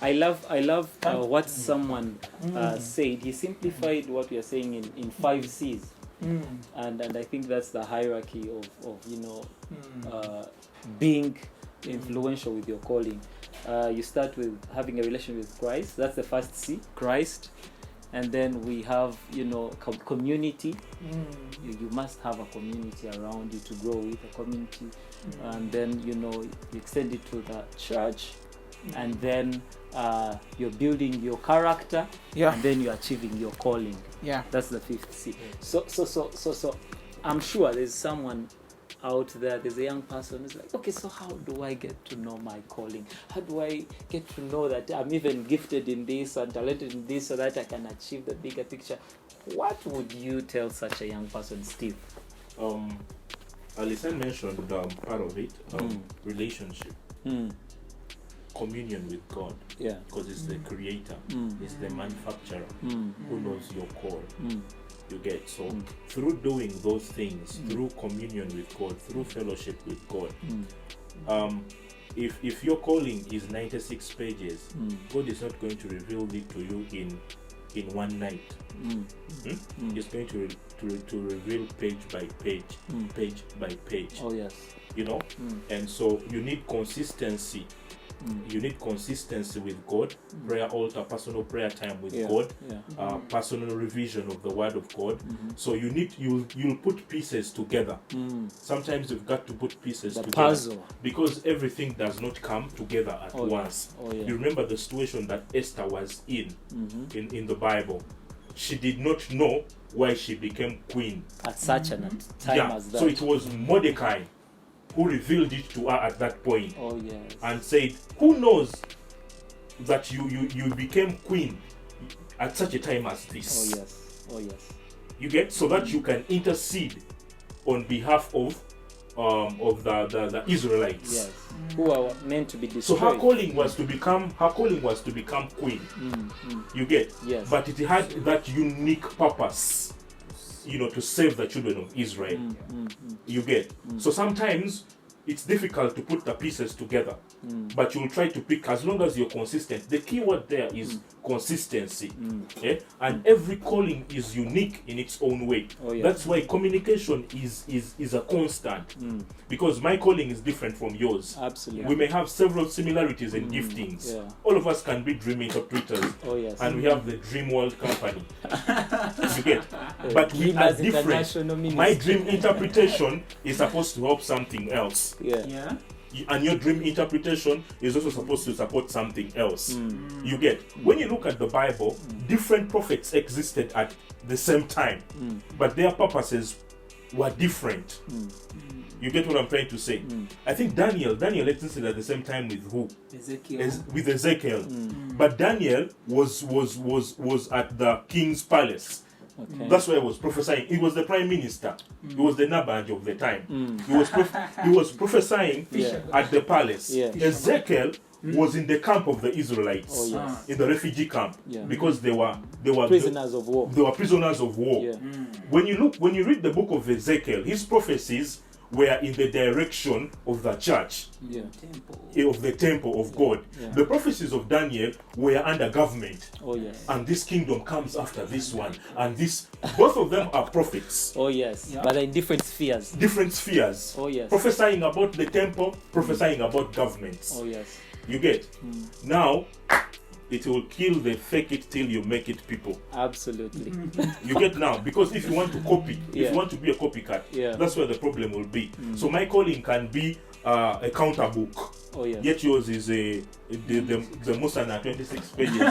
I love what someone said. He simplified what we are saying in 5 C's. And I think that's the hierarchy of being influential with your calling. You start with having a relation with Christ. That's the first C, Christ. And then we have, community. You must have a community around you to grow with, a community. And then, you extend it to the church. And then you're building your character. And then you're achieving your calling. That's the 5th C. So I'm sure there's someone out there, there's a young person who's like, okay, so how do I get to know my calling? How do I get to know that I'm even gifted in this and talented in this so that I can achieve the bigger picture? What would you tell such a young person, Steve? Alison mentioned part of it, relationship. Communion with God, because it's the creator, it's the manufacturer who knows your call. You get so through doing those things, through communion with God, through fellowship with God. If your calling is 96 pages, God is not going to reveal it to you in one night. He's going to reveal page by page, page by page. Oh yes. And so you need consistency. You need consistency with God, prayer altar, personal prayer time with God, personal revision of the Word of God. So you'll put pieces together. Sometimes you've got to put pieces together, puzzle, because everything does not come together at once. You remember the situation that Esther was in the Bible. She did not know why she became queen at such a time as that. So it was Mordecai who revealed it to her at that point. And said, who knows that you became queen at such a time as this? Oh yes. You get, so that you can intercede on behalf of the Israelites. Who are meant to be destroyed. So her calling was to become queen. You get? But it had that unique purpose, to save the children of Israel. You get? So sometimes it's difficult to put the pieces together, but you'll try to pick, as long as you're consistent. The key word there is consistency. And every calling is unique in its own way. That's why communication is a constant, because my calling is different from yours. Absolutely. We may have several similarities in giftings. All of us can be dream interpreters. And we have the Dream World Company. You get? But we are different. My dream interpretation is supposed to help something else. And your dream interpretation is also supposed to support something else. You get? When you look at the Bible, different prophets existed at the same time, but their purposes were different. You get what I'm trying to say? I think Daniel existed at the same time with who? With Ezekiel. But Daniel was at the king's palace. That's why I was prophesying. He was the prime minister. He was the Nabaj of the time. He was prophesying at the palace. Ezekiel was in the camp of the Israelites, in the refugee camp, because they were prisoners of war. They were prisoners of war. When you read the book of Ezekiel, his prophecies were in the direction of the church, of the temple of God. The prophecies of Daniel were under government. And this kingdom comes after this one. And both of them are prophets. But in different spheres. Prophesying about the temple, prophesying about governments. You get? Now, it will kill the fake it till you make it people. Absolutely. You get now? Because if you want to copy, if you want to be a copycat, that's where the problem will be. So my calling can be a counter book. Yet yours is the Musana 26 pages. No,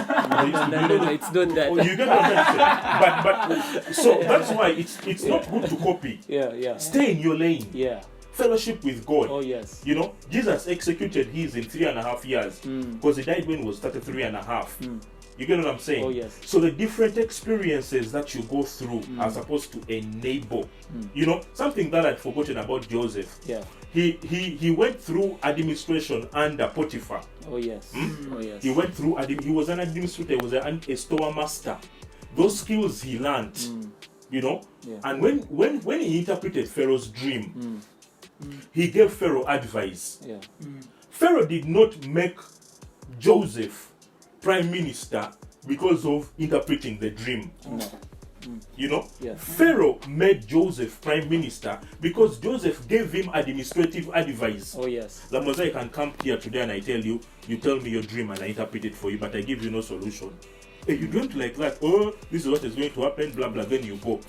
it's not that. You get what I'm saying? But so that's why it's not good to copy. Stay in your lane. Fellowship with God. Jesus executed his in 3.5 years, because he died when he was 33.5. You get what I'm saying? So the different experiences that you go through are supposed to enable. Something that I'd forgotten about Joseph. He went through administration under Potiphar. He went through. He was an administrator. He was a store master. Those skills he learned. And when he interpreted Pharaoh's dream, he gave Pharaoh advice. Pharaoh did not make Joseph prime minister because of interpreting the dream. No. You know, Yeah. Pharaoh made Joseph prime minister because Joseph gave him administrative advice. Oh yes. The Mosaic can come here today and I tell you, you tell me your dream and I interpret it for you, but I give you no solution. Hey, you don't like that. Oh, this is what is going to happen. Blah blah. Then you go.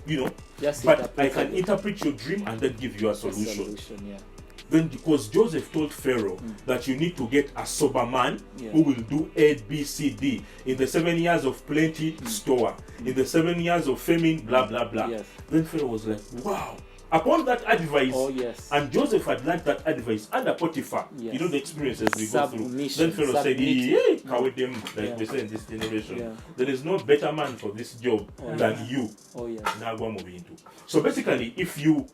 You know. Yes. But I can interpret your dream and then give you a solution. Yeah. Then because Joseph told Pharaoh that you need to get a sober man who will do A, B, C, D. In the 7 years of plenty, store. In the 7 years of famine, blah, blah, blah. Yes. Then Pharaoh was like, wow. Upon that advice, and Joseph had learned that advice under Potiphar. Yes. You know the experiences we go through. Then Pharaoh said, hey, cover them, like we say in this generation. Yeah. There is no better man for this job than you. Oh yes. Now go moving into. So basically, if you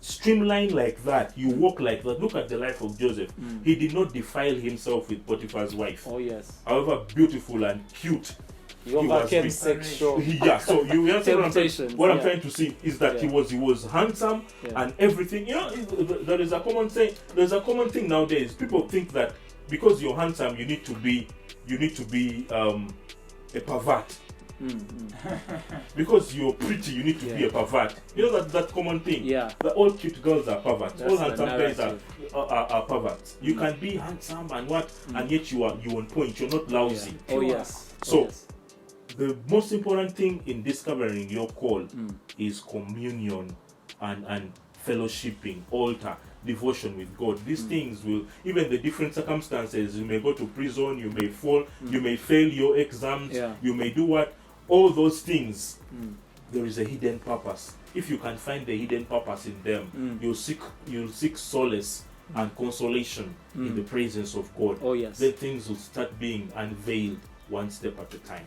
streamline like that, you walk like that. Look at the life of Joseph. He did not defile himself with Potiphar's wife. Oh yes. However beautiful and cute he overcame sexual. Yeah. So you understand what I'm trying to see is that he was handsome and everything. You know, there is a common saying. There's a common thing nowadays. People think that because you're handsome, you need to be a pervert. Because you're pretty, you need to be a pervert. You know that common thing. Yeah. That all cute girls are perverts. That's all handsome guys are perverts. You Mm. can be handsome and what, and yet you on point. You're not lousy. Yeah. Oh yes. So the most important thing in discovering your call is communion and fellowshipping, altar, devotion with God. These things will, even the different circumstances, you may go to prison, you may fall, you may fail your exams, you may do what. All those things, there is a hidden purpose. If you can find the hidden purpose in them, you'll seek solace and consolation in the presence of God. Oh yes. Then things will start being unveiled one step at a time.